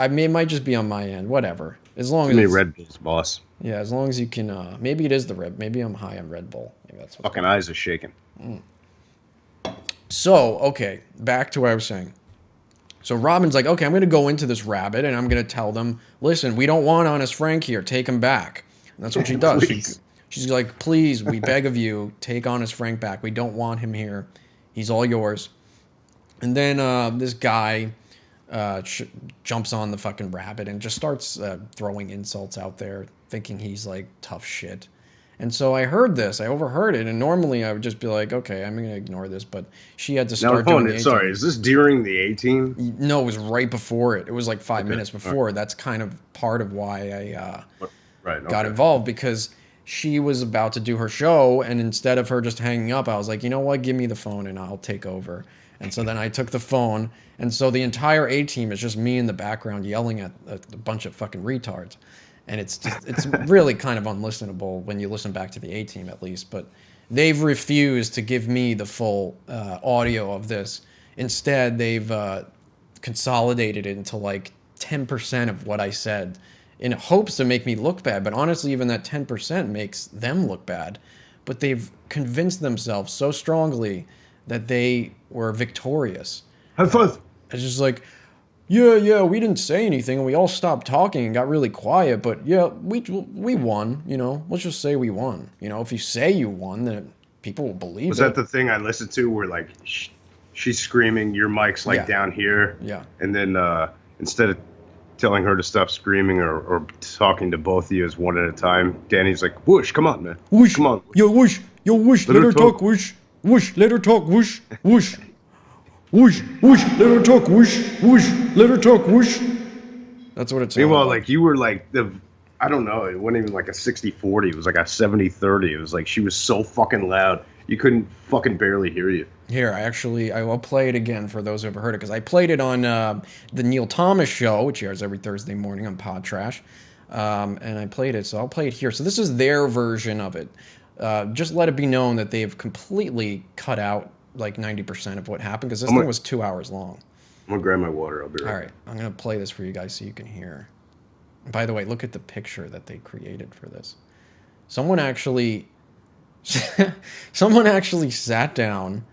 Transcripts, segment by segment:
I mean, it might just be on my end. Whatever. As long Too many as Red Bulls, boss. yeah, as long as you can. Maybe it is the Red. Maybe I'm high on Red Bull. Maybe that's what's Fucking going on. eyes are shaking. So okay, back to what I was saying. So Robin's like, okay, I'm going to go into this rabbit and I'm going to tell them, listen, we don't want Honest Frank here. Take him back. And that's what she does. Please. She's like, please, we beg of you, take Honest Frank back. We don't want him here. He's all yours. And then this guy jumps on the fucking rabbit and just starts throwing insults out there, thinking he's like tough shit. And so I heard this, I overheard it, and normally I would just be like, okay, I'm going to ignore this, but she had to Now, start doing the sorry, 18. is this during the 18? No, it was right before it. It was like 5 minutes Okay, before. That's kind of part of why I Right. got involved, because she was about to do her show, and instead of her just hanging up, I was like, you know what, give me the phone and I'll take over. And so then I took the phone, and so the entire A-team is just me in the background yelling at a bunch of fucking retards. And it's really kind of unlistenable when you listen back to the A-team at least. But they've refused to give me the full audio of this. Instead, they've consolidated it into like 10% of what I said in hopes to make me look bad. But honestly, even that 10% makes them look bad. But they've convinced themselves so strongly that they were victorious. Have fun. It's just like, yeah, we didn't say anything, and we all stopped talking and got really quiet, but yeah, we won, you know, let's just say we won. You know, if you say you won, then people will believe it. Was that the thing I listened to where, like, she's screaming, your mic's, like, down here? Yeah. And then instead of telling her to stop screaming or talking to both of you as one at a time, Danny's like, Wush, come on, man. Wush, come on. Wush, let her talk, Wush. Wush, let her talk, Wush. Whoosh, let her talk, whoosh, let her talk, whoosh. That's what it sounds like. Meanwhile, like, you were like I don't know, it wasn't even like a 60-40, it was like a 70-30. It was like she was so fucking loud, you couldn't fuc't barely hear you. Here, I will play it again for those who have heard it, because I played it on the Neil Thomas show, which airs every Thursday morning on Pod Trash. And I played it, so I'll play it here. So this is their version of it. Just let it be known that they've completely cut out like 90% of what happened, because this thing was 2 hours long. I'm gonna grab my water. I'll be right back. All right, I'm gonna play this for you guys so you can hear. By the way, look at the picture that they created for this. Someone actually sat down.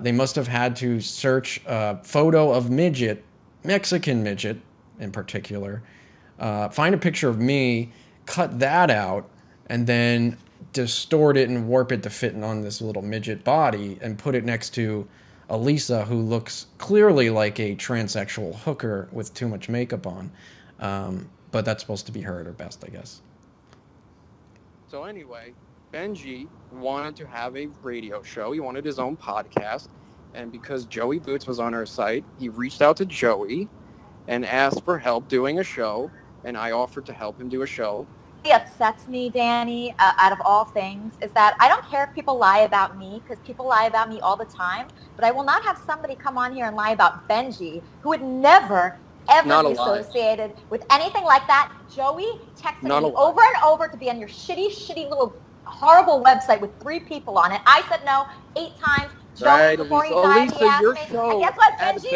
They must have had to search a photo of midget, Mexican midget in particular, find a picture of me, cut that out, and then distort it and warp it to fit on this little midget body, and put it next to Elisa, who looks clearly like a transsexual hooker with too much makeup on. But that's supposed to be her at her best, I guess. So anyway, Benji wanted to have a radio show. He wanted his own podcast. And because Joey Boots was on our site, he reached out to Joey and asked for help doing a show. And I offered to help him do a show. Upsets me, Danny, out of all things, is that I don't care if people lie about me, because people lie about me all the time, but I will not have somebody come on here and lie about Benji, who would never, ever be associated with anything like that. Joey texted me over and over to be on your shitty little horrible website with 3 people on it. I said no 8 times. Joey, before he died, he asked me. And guess what, Benji?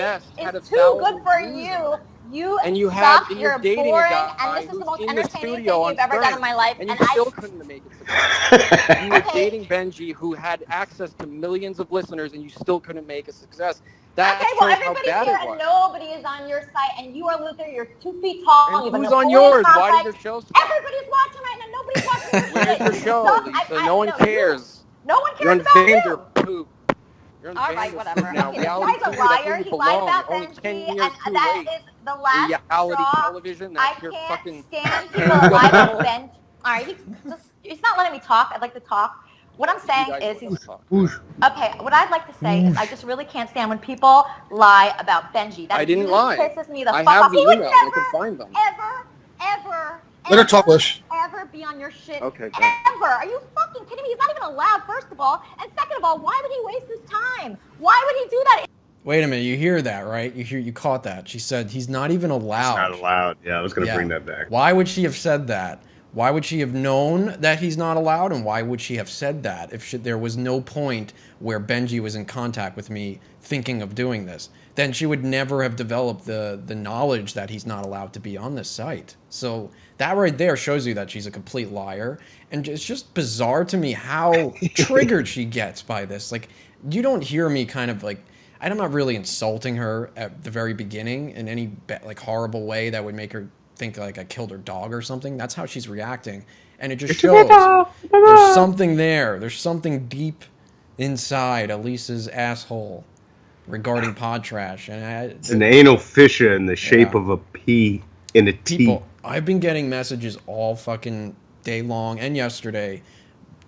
Is too good for you. You suck, you're boring, and this is the most entertaining thing you've ever done in my life. And you still couldn't make it success. You were dating Benji, who had access to millions of listeners, and you still couldn't make a success. That okay, well, everybody's here, and nobody is on your site, and you are Luther, you're 2 feet tall. And who's on yours? Why did your show stop? Everybody's watching right now, nobody's watching your Where's your show, Lisa? No one cares. No one cares about you. You're on Vanderpoop. All right, whatever. Now, Okay, this guy's a liar. He lied about Benji, and that is the last reality straw. television. I can't stand people that lie about Benji. All right, he's not letting me talk. I'd like to talk. What I'm saying is okay, what I'd like to say is I just really can't stand when people lie about Benji. That I didn't lie. Pisses me the I fuck have off. the He would emails. never, I can find them. ever Let her talk, Wush. ever be on your shit. Okay. Ever. Are you fucking kidding me? He's not even allowed, first of all. And second of all, why would he waste his time? Why would he do that? Wait a minute, you hear that, right? You caught that. She said he's not even allowed. He's not allowed. Yeah, I was going to bring that back. Why would she have said that? Why would she have known that he's not allowed, and why would she have said that if there was no point where Benji was in contact with me thinking of doing this? Then she would never have developed the knowledge that he's not allowed to be on this site. So that right there shows you that she's a complete liar. And it's just bizarre to me how triggered she gets by this. Like, you don't hear me kind of like, I'm not really insulting her at the very beginning in any like horrible way that would make her think like I killed her dog or something. That's how she's reacting. And it just shows there's something there. There's something deep inside Elisa's asshole regarding pod trash. And it's an anal fissure in the shape of a P in a T. People, I've been getting messages all fucking day long and yesterday.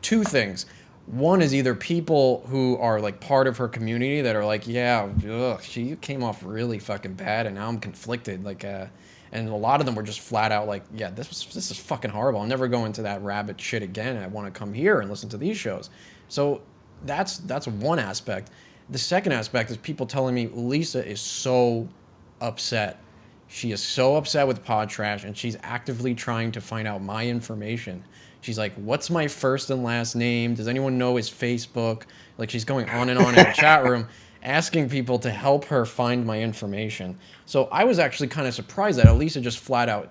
Two things. One is either people who are like part of her community that are like, yeah, ugh, she came off really fucking bad, and now I'm conflicted. Like, and a lot of them were just flat out like, yeah, this is fucking horrible. I'll never go into that rabbit shit again. I want to come here and listen to these shows. So that's one aspect. The second aspect is people telling me Lisa is so upset. She is so upset with pod trash, and she's actively trying to find out my information. She's like, what's my first and last name? Does anyone know his Facebook? Like, she's going on and on in the chat room, asking people to help her find my information. So I was actually kind of surprised that Elisa just flat out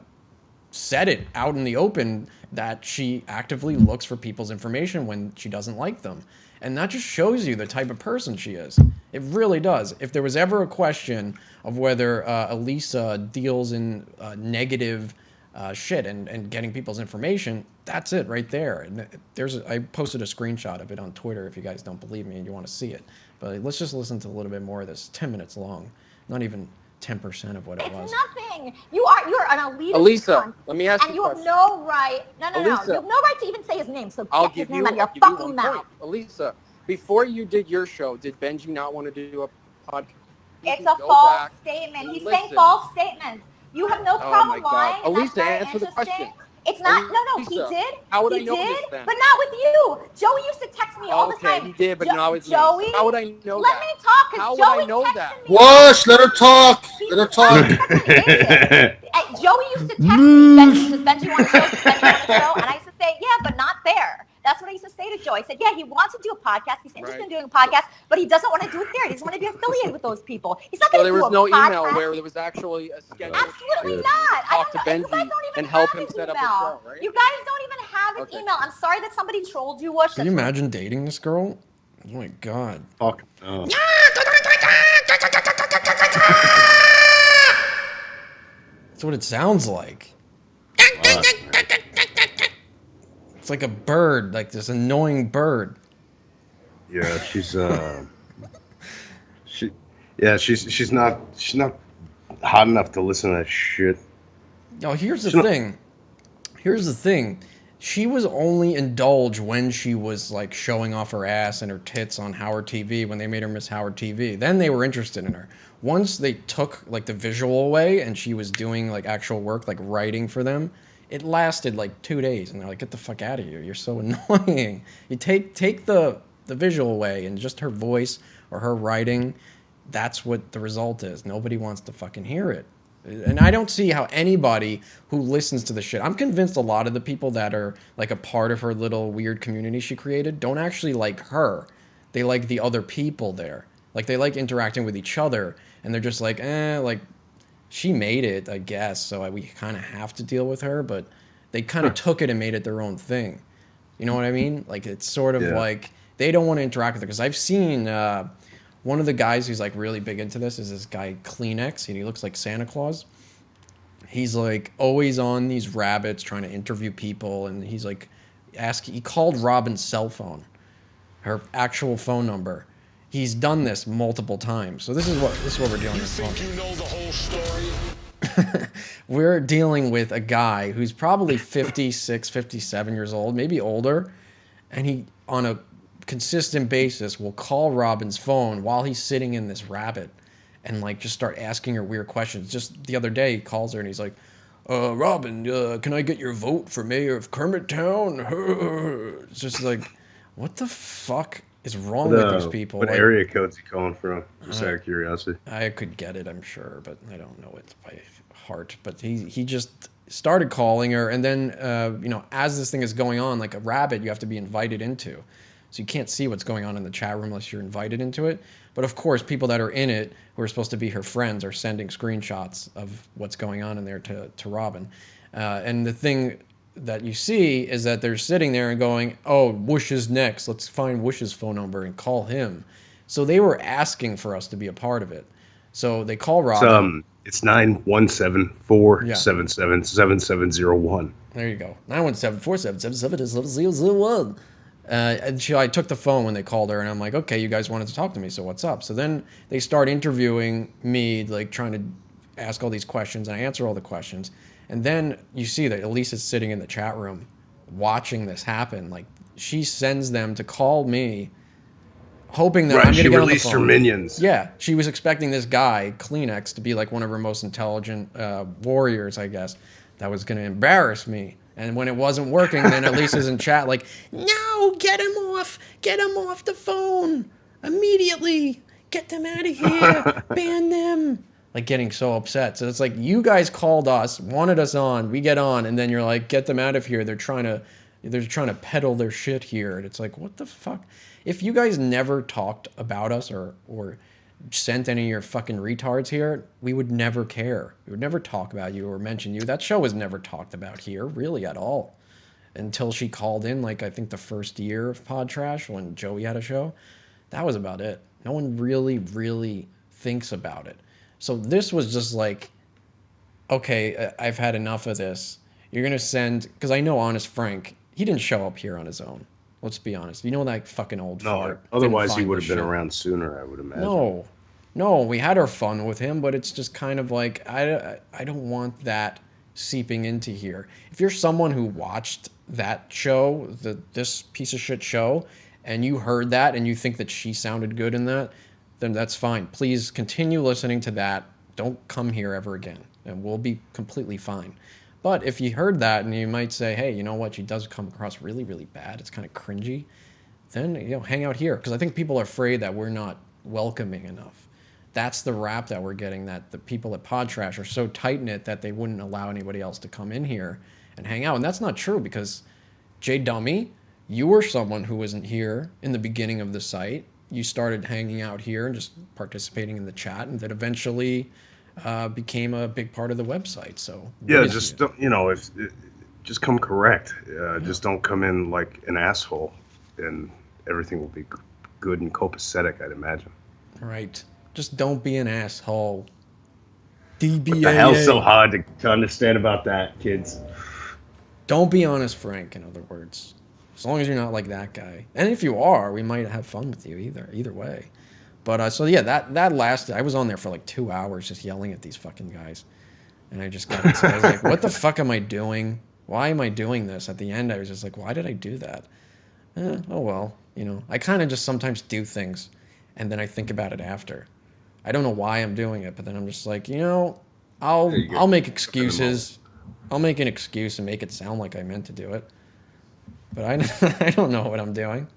said it out in the open that she actively looks for people's information when she doesn't like them. And that just shows you the type of person she is. It really does. If there was ever a question of whether Elisa deals in negative shit and getting people's information, that's it right there. And I posted a screenshot of it on Twitter if you guys don't believe me and you want to see it. But let's just listen to a little bit more of this. 10 minutes long. Not even 10% of what it was. It's nothing. You're an elitist. Elisa, let me ask you. And you you have no right. No. You have no right to even say his name. So I'll get give his name you, out of your I'll give fucking you one mouth. point. Elisa, before you did your show, did Benji not want to do a podcast? It's a false statement. He's saying false statements. You have no problem lying. Elisa, answer the question. It's not. No. He did. How would I he know did, this then? but not with you. Joey used to text me all the time. Okay, he did, but not with Joey, me. How would I know let that? me talk, because Joey would I know texted that? me. Wush, let her talk. Let her talk. Joey used to text me, does Benji want to show? Does Benji want to show? And I used to say, yeah, but not there. That's what I used to say to Joey. I said, yeah, he wants to do a podcast. He's interested in doing a podcast, but he doesn't want to do it there. He doesn't want to be affiliated with those people. He's not going to do a podcast. So there was no email where there was actually a schedule. Absolutely not. Talk to Benji and help him set up a show, right? You guys don't even have his email. I'm sorry that somebody trolled you, Wush. Can you imagine dating this girl? Oh my god. Fuck no. That's what it sounds like. It's like a bird, like this annoying bird. Yeah, she's she's not hot enough to listen to that shit. No, here's the thing. Here's the thing. She was only indulged when she was like showing off her ass and her tits on Howard TV when they made her Miss Howard TV. Then they were interested in her. Once they took like the visual away and she was doing like actual work, like writing for them, it lasted like 2 days, and they're like, "Get the fuck out of here! You're so annoying." You take the visual away, and just her voice or her writing, that's what the result is. Nobody wants to fucking hear it. And I don't see how anybody who listens to the shit, I'm convinced a lot of the people that are like a part of her little weird community she created don't actually like her. They like the other people there. Like they like interacting with each other, and they're just like, like she made it, I guess, so we kind of have to deal with her, but they kind of took it and made it their own thing. You know what I mean? Like it's sort of like they don't want to interact with her, because I've seen one of the guys who's like really big into this is this guy Kleenex, and he looks like Santa Claus. He's like always on these rabbits trying to interview people, and he's like he called Robin's cell phone, her actual phone number. He's done this multiple times. So this is what we're dealing with. You think you know the whole story? We're dealing with a guy who's probably 56, 57 years old, maybe older, and he on a consistent basis will call Robin's phone while he's sitting in this rabbit and like just start asking her weird questions. Just the other day he calls her and he's like, Robin, can I get your vote for mayor of Kermit Town? It's just like, what the fuck is wrong with these people? What Like, area code's he calling from? Just out of curiosity. I could get it, I'm sure, but I don't know it by heart. But he just started calling her, and then as this thing is going on, like a rabbit, you have to be invited into, so you can't see what's going on in the chat room unless you're invited into it. But of course, people that are in it who are supposed to be her friends are sending screenshots of what's going on in there to Robin, and the thing that you see is that they're sitting there and going, "Oh, Wush is next. Let's find Wush's phone number and call him." So they were asking for us to be a part of it. So they call Robin. It's 917-477-7701. There you go. 917-477-7701. And I took the phone when they called her, and I'm like, okay, you guys wanted to talk to me, so what's up? So then they start interviewing me, like trying to ask all these questions, and I answer all the questions. And then you see that Elisa's sitting in the chat room watching this happen. Like, she sends them to call me, hoping that I'm going to get on the phone. She released her minions. Yeah, she was expecting this guy, Kleenex, to be like one of her most intelligent warriors, I guess, that was going to embarrass me. And when it wasn't working, then Elisa's in chat like, "No, get him off the phone immediately. Get them out of here. Ban them." Like, getting so upset. So it's like, you guys called us, wanted us on, we get on, and then you're like, "Get them out of here. They're trying to peddle their shit here." And it's like, what the fuck? If you guys never talked about us or sent any of your fucking retards here, we would never care. We would never talk about you or mention you. That show was never talked about here, really, at all. Until she called in, like, I think the first year of Pod Trash, when Joey had a show. That was about it. No one really, really thinks about it. So this was just like, okay, I've had enough of this. You're going to send... Because I know Honest Frank, he didn't show up here on his own. Let's be honest. You know that fucking old fart. Otherwise he would have been around sooner, I would imagine. No, we had our fun with him, but it's just kind of like, I don't want that seeping into here. If you're someone who watched that show, this piece of shit show, and you heard that and you think that she sounded good in that, then that's fine. Please continue listening to that. Don't come here ever again, and we'll be completely fine. But if you heard that and you might say, hey, you know what, she does come across really, really bad, it's kind of cringy, then, hang out here. Because I think people are afraid that we're not welcoming enough. That's the rap that we're getting, that the people at Pod Trash are so tight-knit that they wouldn't allow anybody else to come in here and hang out. And that's not true, because Jay Dummy, you were someone who wasn't here in the beginning of the site. You started hanging out here and just participating in the chat, and that eventually became a big part of the website. So yeah, just don't, just come correct. Just don't come in like an asshole, and everything will be good and copacetic, I'd imagine. Right. Just don't be an asshole. DBA. What the hell's so hard to understand about that, kids? Don't be Honest Frank, in other words. As long as you're not like that guy. And if you are, we might have fun with you either way. But so yeah, that lasted. I was on there for like 2 hours just yelling at these fucking guys. And I just got into I was like, what the fuck am I doing? Why am I doing this? At the end, I was just like, why did I do that? Oh well, I kind of just sometimes do things and then I think about it after. I don't know why I'm doing it, but then I'm just like, I'll make excuses. I'll make an excuse and make it sound like I meant to do it. But I don't know what I'm doing.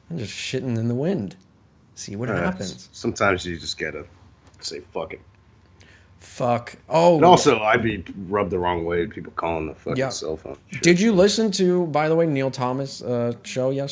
I'm just shitting in the wind. See what happens. Sometimes you just gotta say fuck it. Fuck. Oh. And also, I'd be rubbed the wrong way. People calling the fucking cell phone. Sure. Did you listen to, by the way, Neil Thomas' show